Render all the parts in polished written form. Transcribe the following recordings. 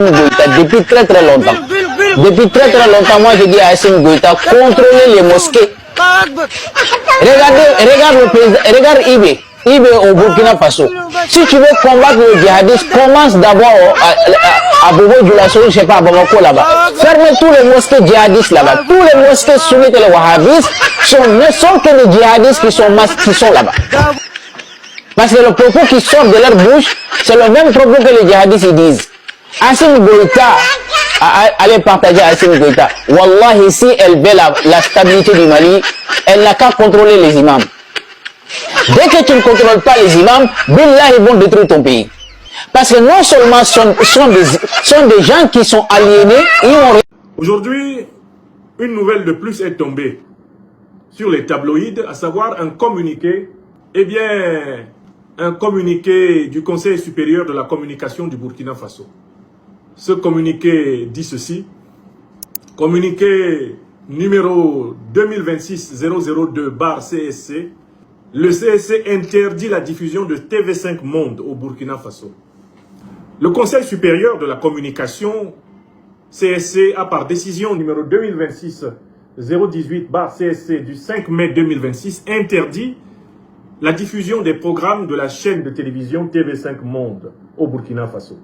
Depuis très très longtemps. Depuis très très longtemps, moi je dis à Assimi Goïta, contrôler les mosquées. Regarde le président, regarde Ibe au Burkina Faso. Si tu veux combattre le djihadisme, commence d'abord à Bobo Dioulasso, je sais pas, à Bamako là-bas. Ferme tous les mosquées djihadistes là-bas. Tous les mosquées sunnites et les wahhabistes ne sont que des djihadistes qui sont là-bas. Parce que le propos qui sort de leur bouche, c'est le même propos que les djihadistes ils disent. Assimi Goïta, allez partager Assimi Goïta. Wallahi, si elle veut la stabilité du Mali, elle n'a qu'à contrôler les imams. Dès que tu ne contrôles pas les imams, billah, ils vont détruire ton pays. Parce que non seulement sont des gens qui sont aliénés, Aujourd'hui, une nouvelle de plus est tombée sur les tabloïds, à savoir un communiqué, un communiqué du Conseil supérieur de la communication du Burkina Faso. Ce communiqué dit ceci, communiqué numéro 2026-002-CSC, le CSC interdit la diffusion de TV5 Monde au Burkina Faso. Le Conseil supérieur de la communication CSC a par décision numéro 2026-018-CSC du 5 mai 2026 interdit la diffusion des programmes de la chaîne de télévision TV5 Monde au Burkina Faso.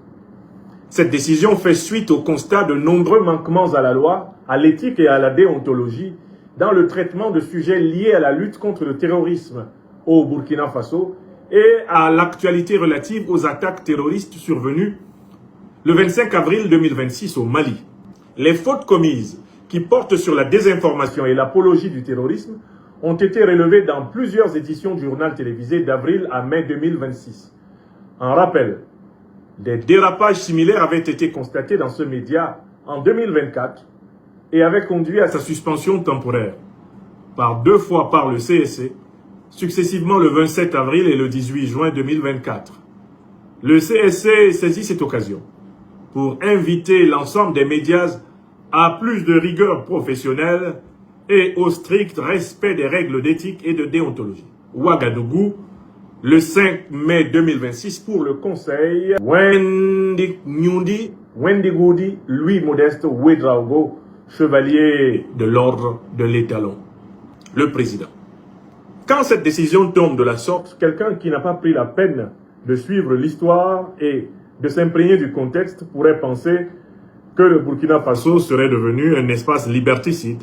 Cette décision fait suite au constat de nombreux manquements à la loi, à l'éthique et à la déontologie dans le traitement de sujets liés à la lutte contre le terrorisme au Burkina Faso et à l'actualité relative aux attaques terroristes survenues le 25 avril 2026 au Mali. Les fautes commises qui portent sur la désinformation et l'apologie du terrorisme ont été relevées dans plusieurs éditions du journal télévisé d'avril à mai 2026. En rappel, des dérapages similaires avaient été constatés dans ce média en 2024 et avaient conduit à sa suspension temporaire par 2 fois par le CSC, successivement le 27 avril et le 18 juin 2024. Le CSC saisit cette occasion pour inviter l'ensemble des médias à plus de rigueur professionnelle et au strict respect des règles d'éthique et de déontologie. Ouagadougou, le 5 mai 2026 pour le conseil. Wendy Goudi, Louis Modeste Ouedraogo, chevalier de l'ordre de l'étalon. Le président. Quand cette décision tombe de la sorte, quelqu'un qui n'a pas pris la peine de suivre l'histoire et de s'imprégner du contexte pourrait penser que le Burkina Faso serait devenu un espace liberticide.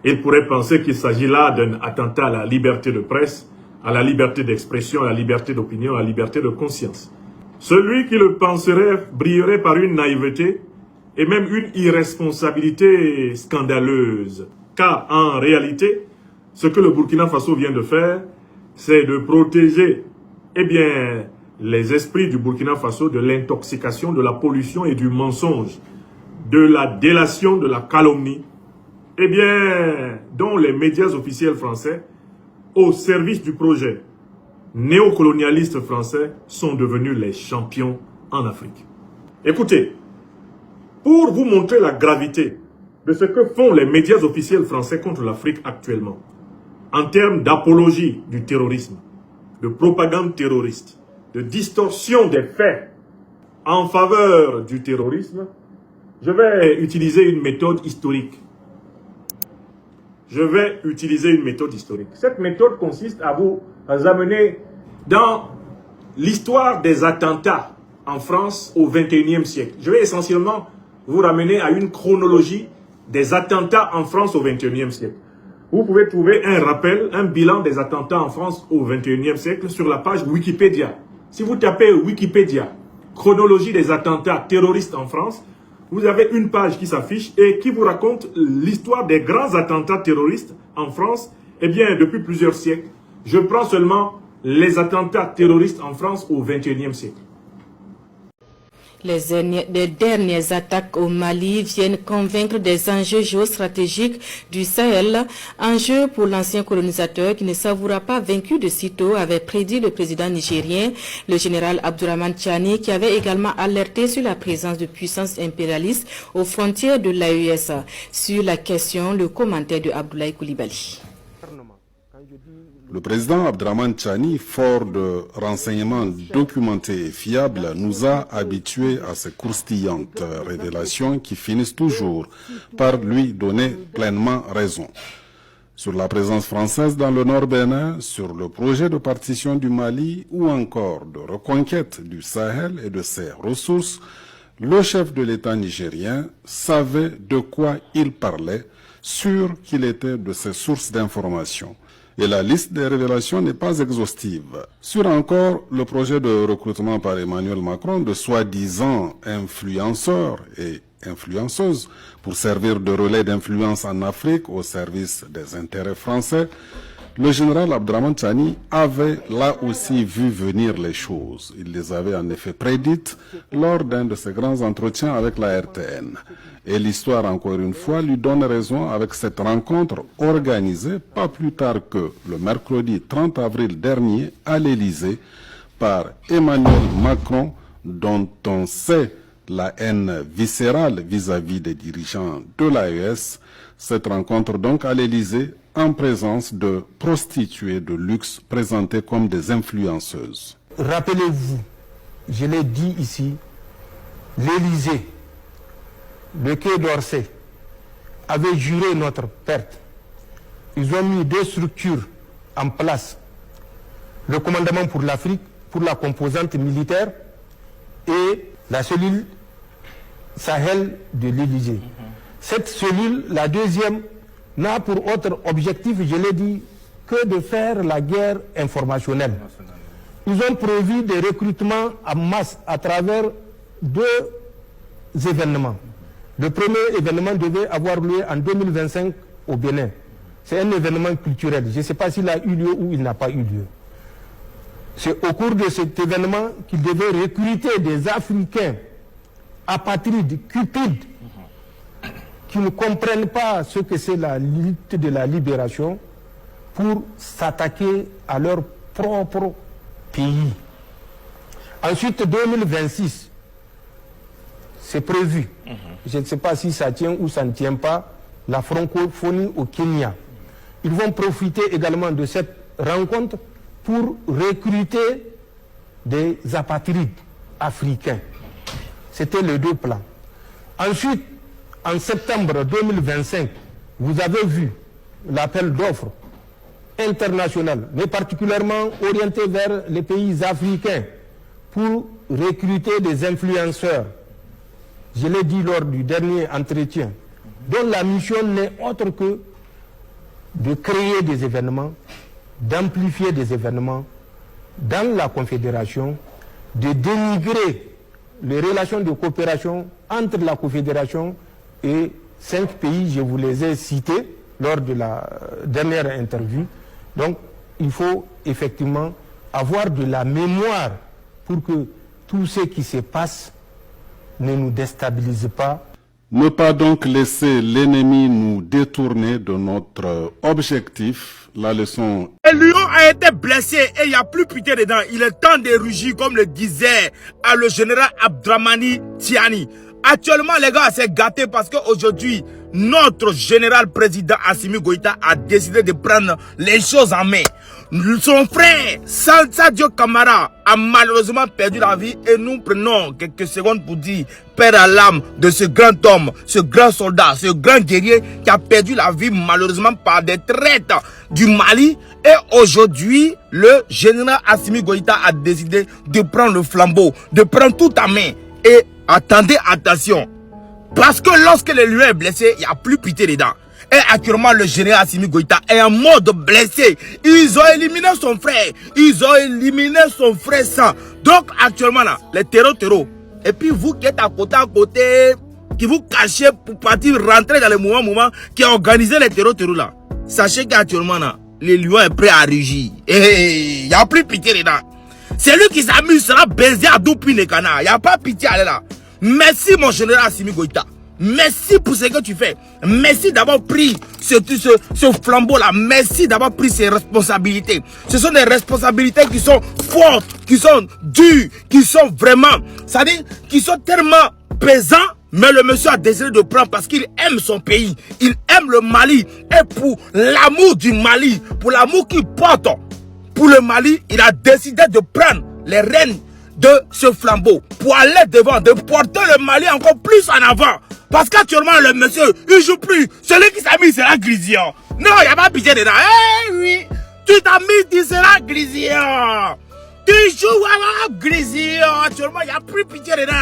Il pourrait penser qu'il s'agit là d'un attentat à la liberté de presse, à la liberté d'expression, à la liberté d'opinion, à la liberté de conscience. Celui qui le penserait brillerait par une naïveté et même une irresponsabilité scandaleuse. Car en réalité, ce que le Burkina Faso vient de faire, c'est de protéger les esprits du Burkina Faso de l'intoxication, de la pollution et du mensonge, de la délation, de la calomnie, dont les médias officiels français, au service du projet néocolonialiste français, sont devenus les champions en Afrique. Écoutez, pour vous montrer la gravité de ce que font les médias officiels français contre l'Afrique actuellement, en termes d'apologie du terrorisme, de propagande terroriste, de distorsion des faits en faveur du terrorisme, je vais utiliser une méthode historique. Cette méthode consiste à vous amener dans l'histoire des attentats en France au XXIe siècle. Je vais essentiellement vous ramener à une chronologie des attentats en France au XXIe siècle. Vous pouvez trouver un rappel, un bilan des attentats en France au XXIe siècle sur la page Wikipédia. Si vous tapez Wikipédia, chronologie des attentats terroristes en France, vous avez une page qui s'affiche et qui vous raconte l'histoire des grands attentats terroristes en France, depuis plusieurs siècles. Je prends seulement les attentats terroristes en France au XXIe siècle. Les dernières attaques au Mali viennent convaincre des enjeux géostratégiques du Sahel, enjeux pour l'ancien colonisateur qui ne savoura pas vaincu de sitôt, avait prédit le président nigérien, le général Abdourahmane Tchani, qui avait également alerté sur la présence de puissances impérialistes aux frontières de l'AES. Sur la question, le commentaire de Abdoulaye Koulibaly. Quand je dis Le président Abdraman Tchani, fort de renseignements documentés et fiables, nous a habitués à ces croustillantes révélations qui finissent toujours par lui donner pleinement raison. Sur la présence française dans le Nord Bénin, sur le projet de partition du Mali ou encore de reconquête du Sahel et de ses ressources, le chef de l'État nigérien savait de quoi il parlait, sûr qu'il était de ses sources d'information. Et la liste des révélations n'est pas exhaustive. Sur encore le projet de recrutement par Emmanuel Macron de soi-disant influenceurs et influenceuses pour servir de relais d'influence en Afrique au service des intérêts français, le général Abdraman Tchani avait là aussi vu venir les choses. Il les avait en effet prédites lors d'un de ses grands entretiens avec la RTN. Et l'histoire, encore une fois, lui donne raison avec cette rencontre organisée pas plus tard que le mercredi 30 avril dernier à l'Élysée par Emmanuel Macron, dont on sait la haine viscérale vis-à-vis des dirigeants de l'AES. Cette rencontre donc à l'Élysée en présence de prostituées de luxe présentées comme des influenceuses. Rappelez-vous, je l'ai dit ici, l'Élysée, le Quai d'Orsay avait juré notre perte. Ils ont mis deux structures en place. Le commandement pour l'Afrique, pour la composante militaire, et la cellule Sahel de l'Élysée. Cette cellule, la deuxième, n'a pour autre objectif, je l'ai dit, que de faire la guerre informationnelle. Ils ont prévu des recrutements en masse à travers deux événements. Le premier événement devait avoir lieu en 2025 au Bénin. C'est un événement culturel. Je ne sais pas s'il a eu lieu ou il n'a pas eu lieu. C'est au cours de cet événement qu'ils devaient recruter des Africains apatrides, cupides, qui ne comprennent pas ce que c'est la lutte de la libération pour s'attaquer à leur propre pays. Ensuite, 2026, c'est prévu. Je ne sais pas si ça tient ou ça ne tient pas, la francophonie au Kenya. Ils vont profiter également de cette rencontre pour recruter des apatrides africains. C'était les deux plans. Ensuite, en septembre 2025, vous avez vu l'appel d'offres international, mais particulièrement orienté vers les pays africains pour recruter des influenceurs. Je l'ai dit lors du dernier entretien, dont la mission n'est autre que de créer des événements, d'amplifier des événements dans la Confédération, de dénigrer les relations de coopération entre la Confédération et 5 pays, je vous les ai cités lors de la dernière interview. Donc, il faut effectivement avoir de la mémoire pour que tout ce qui se passe ne nous déstabilise pas. Ne pas donc laisser l'ennemi nous détourner de notre objectif, la leçon. Le lion a été blessé et il n'y a plus pitié dedans. Il est temps de rugir, comme le disait le général Abdramani Tchani. Actuellement, les gars, c'est gâté parce qu'aujourd'hui, notre général président Assimi Goïta a décidé de prendre les choses en main. Son frère, Sadio Kamara, a malheureusement perdu la vie et nous prenons quelques secondes pour dire paix à l'âme de ce grand homme, ce grand soldat, ce grand guerrier qui a perdu la vie malheureusement par des traites du Mali. Et aujourd'hui, le général Assimi Goïta a décidé de prendre le flambeau, de prendre tout en main. Et attendez, attention, parce que lorsque le lion est blessé, il n'y a plus pitié dedans. Et actuellement, le général Assimi Goïta est en mode blessé. Ils ont éliminé son frère. Ils ont éliminé son frère sang. Donc, actuellement, là, les terreaux. Et puis, vous qui êtes à côté, qui vous cachez pour partir rentrer dans le mouvement qui a organisé les terreaux là. Sachez qu'actuellement, là, le lion est prêt à rugir. Et il n'y a plus pitié dedans. C'est lui qui s'amuse sera baisé à Doupi les canards. Il n'y a pas pitié à là. Merci, mon général Assimi Goïta. Merci pour ce que tu fais. Merci d'avoir pris ce flambeau-là. Merci d'avoir pris ces responsabilités. Ce sont des responsabilités qui sont fortes, qui sont dures, qui sont vraiment, c'est-à-dire, qui sont tellement pesants Mais le monsieur a désiré de prendre parce qu'il aime son pays. Il aime le Mali. Et pour l'amour du Mali, pour l'amour qu'il porte pour le Mali, il a décidé de prendre les rênes de ce flambeau pour aller devant, de porter le Mali encore plus en avant. Parce qu'actuellement, le monsieur, il joue plus. Celui qui s'est mis, c'est la Grision. Non, il n'y a pas pitié dedans. Eh oui, tu t'as mis, tu seras Grision. Tu joues à la Grision. Actuellement, il n'y a plus pitié dedans.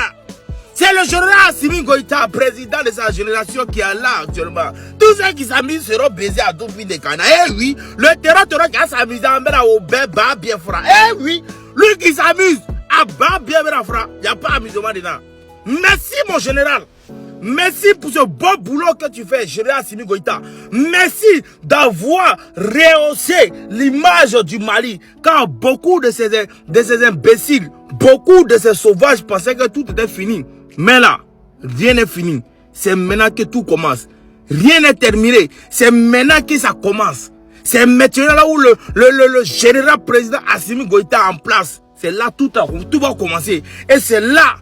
C'est le général Assimi Goïta, président de sa génération, qui est là actuellement. Tous ceux qui s'amusent seront baisés à Doupine de Cana. Eh oui, le terror qui a s'amusé à mettre au bas bien froid. Eh oui, lui qui s'amuse à bas bien froid. Il n'y a pas amusement dedans. Merci mon général. Merci pour ce bon boulot que tu fais, général Assimi Goïta. Merci d'avoir rehaussé l'image du Mali. Car beaucoup de ces imbéciles, beaucoup de ces sauvages pensaient que tout était fini. Mais là, rien n'est fini. C'est maintenant que tout commence. Rien n'est terminé. C'est maintenant que ça commence. C'est maintenant là où le général président Assimi Goïta en place. C'est là tout va commencer. Et c'est là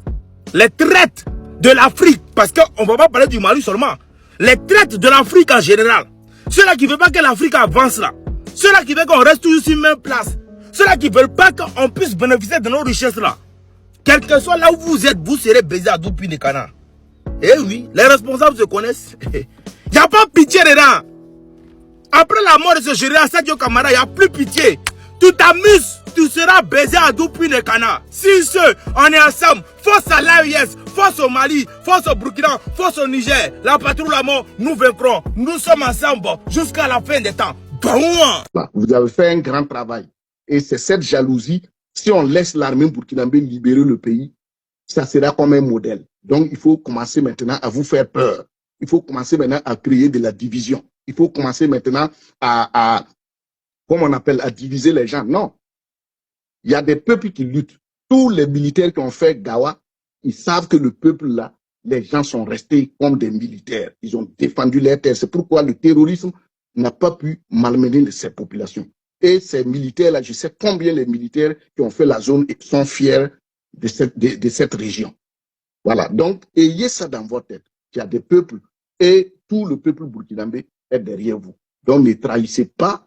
les traites de l'Afrique. Parce qu'on ne va pas parler du Mali seulement. Les traites de l'Afrique en général. Ceux-là qui ne veulent pas que l'Afrique avance là. Ceux-là qui veulent qu'on reste toujours sur la même place. Ceux-là qui ne veulent pas qu'on puisse bénéficier de nos richesses là. Quel que soit là où vous êtes, vous serez baisé à Doupine de Cana. Eh oui, les responsables se connaissent. Il n'y a pas pitié dedans. Après la mort de ce général Sadio Kamara, il n'y a plus pitié. Tu t'amuses, tu seras baisé à Doupine de Cana. Si on est ensemble, force à l'AES, force au Mali, force au Burkina, force au Niger. La patrouille la mort, nous vaincrons. Nous sommes ensemble jusqu'à la fin des temps. Vous avez fait un grand travail. Et c'est cette jalousie. Si on laisse l'armée burkinabé libérer le pays, ça sera comme un modèle. Donc, il faut commencer maintenant à vous faire peur. Il faut commencer maintenant à créer de la division. Il faut commencer maintenant comme on appelle, à diviser les gens. Non. Il y a des peuples qui luttent. Tous les militaires qui ont fait Gawa, ils savent que le peuple là, les gens sont restés comme des militaires. Ils ont défendu leur terre. C'est pourquoi le terrorisme n'a pas pu malmener ces populations. Et ces militaires-là, je sais combien les militaires qui ont fait la zone sont fiers de cette région. Voilà. Donc, ayez ça dans votre tête. Il y a des peuples et tout le peuple burkinabé est derrière vous. Donc, ne trahissez pas.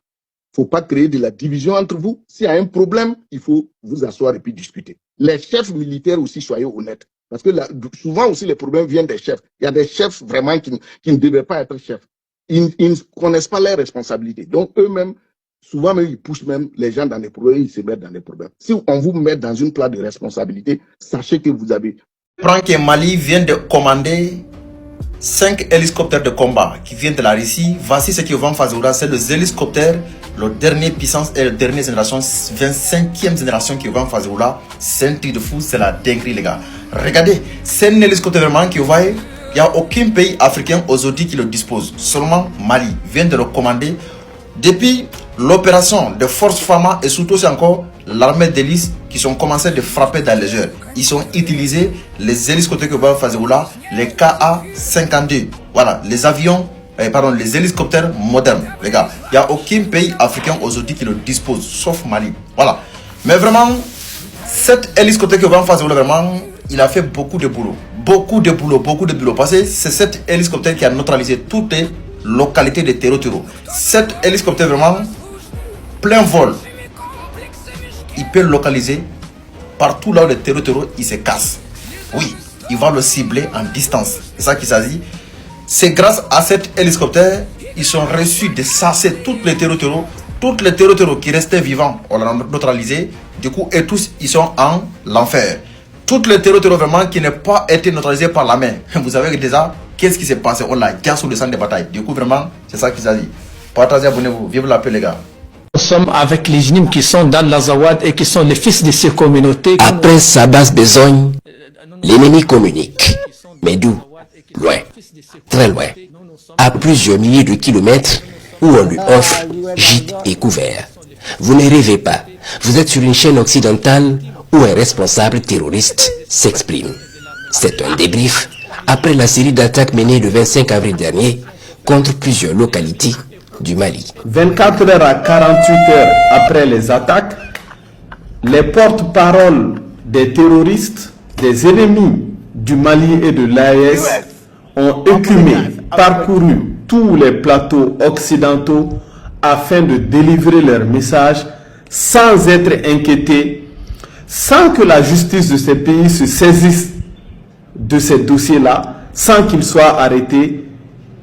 Il ne faut pas créer de la division entre vous. S'il y a un problème, il faut vous asseoir et puis discuter. Les chefs militaires aussi, soyez honnêtes. Parce que là, souvent aussi, les problèmes viennent des chefs. Il y a des chefs vraiment qui ne devaient pas être chefs. Ils ne connaissent pas leurs responsabilités. Donc, eux-mêmes, souvent même, ils poussent même les gens dans des problèmes, ils se mettent dans des problèmes. Si on vous met dans une place de responsabilité, sachez que vous avez... Prends que Mali vient de commander 5 hélicoptères de combat qui viennent de la Russie. Voici ce qu'ils vont faire. C'est les hélicoptères, la dernière puissance et la dernière génération, 25e génération qui vont faire. C'est un truc de fou, c'est la dinguerie, les gars. Regardez, c'est un hélicoptère vraiment qui va. Il n'y a aucun pays africain aujourd'hui qui le dispose. Seulement Mali vient de le commander. Depuis l'opération de Force Fama et surtout c'est encore l'armée d'hélice qui sont commencé de frapper dans les airs. Ils ont utilisé les hélicoptères que va faire là, les KA-52. Voilà, les avions, les hélicoptères modernes, les gars. Il n'y a aucun pays africain aujourd'hui qui le dispose, sauf Mali. Voilà. Mais vraiment, cet hélicoptère que va faire là, vraiment, il a fait beaucoup de boulot. Beaucoup de boulot. Parce que c'est cet hélicoptère qui a neutralisé toutes les localités de terreau. Cet hélicoptère vraiment plein vol, il peut localiser partout là où le terreau il se casse. Oui, il va le cibler en distance. C'est ça qu'il s'agit. C'est grâce à cet hélicoptère ils sont reçus de chasser tous les terreau qui restaient vivants, on l'a neutralisé. Du coup, et tous ils sont en l'enfer. Toutes les terreau vraiment qui n'ont pas été neutralisés par la main. Vous savez déjà qu'est-ce qui s'est passé? On l'a déjà sous le sang de bataille. Du coup, vraiment, c'est ça qu'il s'agit. Partagez, abonnez-vous. Vive la paix, les gars. Nous sommes avec les Jnim qui sont dans l'Azawad et qui sont les fils de ces communautés. Après sa basse besogne, l'ennemi communique. Mais d'où? Loin. Très loin. À plusieurs milliers de kilomètres où on lui offre gîte et couvert. Vous ne rêvez pas. Vous êtes sur une chaîne occidentale où un responsable terroriste s'exprime. C'est un débrief après la série d'attaques menées le 25 avril dernier contre plusieurs localités du Mali. 24 heures à 48 heures après les attaques, les porte-paroles des terroristes, des ennemis du Mali et de l'AES ont écumé, parcouru tous les plateaux occidentaux afin de délivrer leur message sans être inquiétés, sans que la justice de ces pays se saisisse de ces dossiers-là, sans qu'ils soient arrêtés,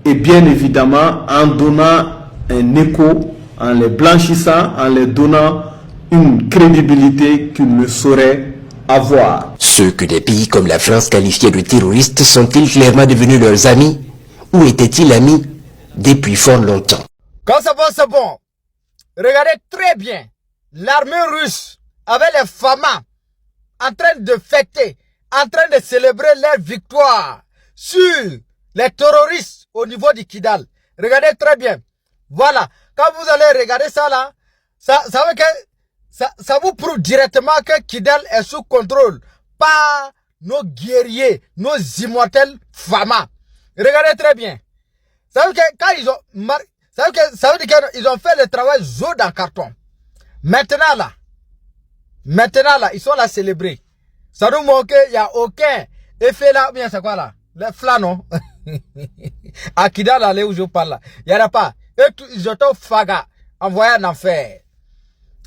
et bien évidemment en donnant un écho, en les blanchissant, en les donnant une crédibilité qu'ils ne sauraient avoir. Ceux que des pays comme la France qualifiaient de terroristes sont-ils clairement devenus leurs amis ou étaient-ils amis depuis fort longtemps? Quand c'est bon, c'est bon. Regardez très bien l'armée russe avec les FAMA en train de fêter, en train de célébrer leur victoire sur les terroristes au niveau du Kidal. Regardez très bien. Voilà. Quand vous allez regarder ça là, ça vous prouve directement que Kidal est sous contrôle par nos guerriers, nos immortels FAMA. Regardez très bien. Ça veut dire que quand ils ont ça veut dire qu'ils ont fait le travail zoo dans le carton. Maintenant là, ils sont là célébrés. Ça nous montre qu'il n'y a aucun effet là. Bien, c'est quoi là? Les flans, à Kidal, là, où je parle là. Il n'y en a pas. Et ils ont tout faga, envoyé en enfer.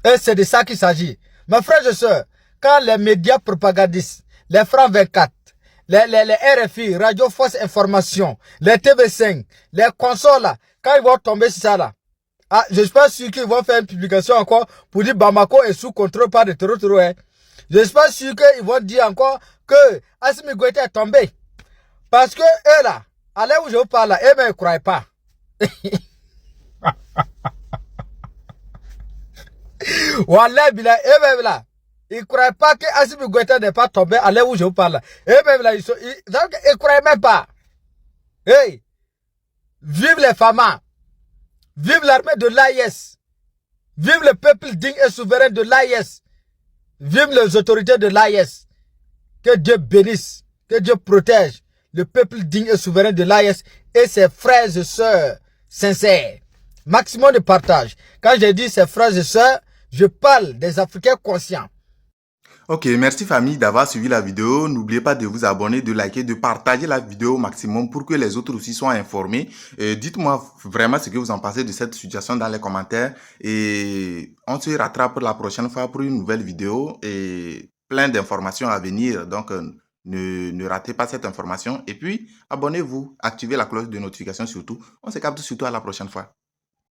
Et c'est de ça qu'il s'agit. Mes frères et sœurs, quand les médias propagandistes, les France 24, les RFI, Radio Force Information, les TV5, les consoles là, quand ils vont tomber sur ça là, je suis pas sûr qu'ils vont faire une publication encore pour dire Bamako est sous contrôle par des terroristes. Hein. Je suis pas sûr qu'ils vont dire encore que Assimi Goïta est tombé. Parce que eux là, à l'heure où je vous parle là, eux ne croient pas. Wallah bila, eux-mêmes là, ils ne croient pas que Assimi Goïta n'est pas tombé à l'heure où je vous parle là. Eux-mêmes là, ils ne croient même pas. Hey! Vive les FAMA! Vive l'armée de l'AIS! Vive le peuple digne et souverain de l'AIS! Vive les autorités de l'AIS! Que Dieu bénisse, que Dieu protège le peuple digne et souverain de l'AIS et ses frères et sœurs sincères. Maximum de partage. Quand je dis ses frères et sœurs, je parle des Africains conscients. Ok, merci famille d'avoir suivi la vidéo. N'oubliez pas de vous abonner, de liker, de partager la vidéo au maximum pour que les autres aussi soient informés. Dites-moi vraiment ce que vous en pensez de cette situation dans les commentaires. Et on se rattrape pour la prochaine fois pour une nouvelle vidéo et plein d'informations à venir. Donc, ne ratez pas cette information. Et puis, abonnez-vous, activez la cloche de notification surtout. On se capte surtout à la prochaine fois.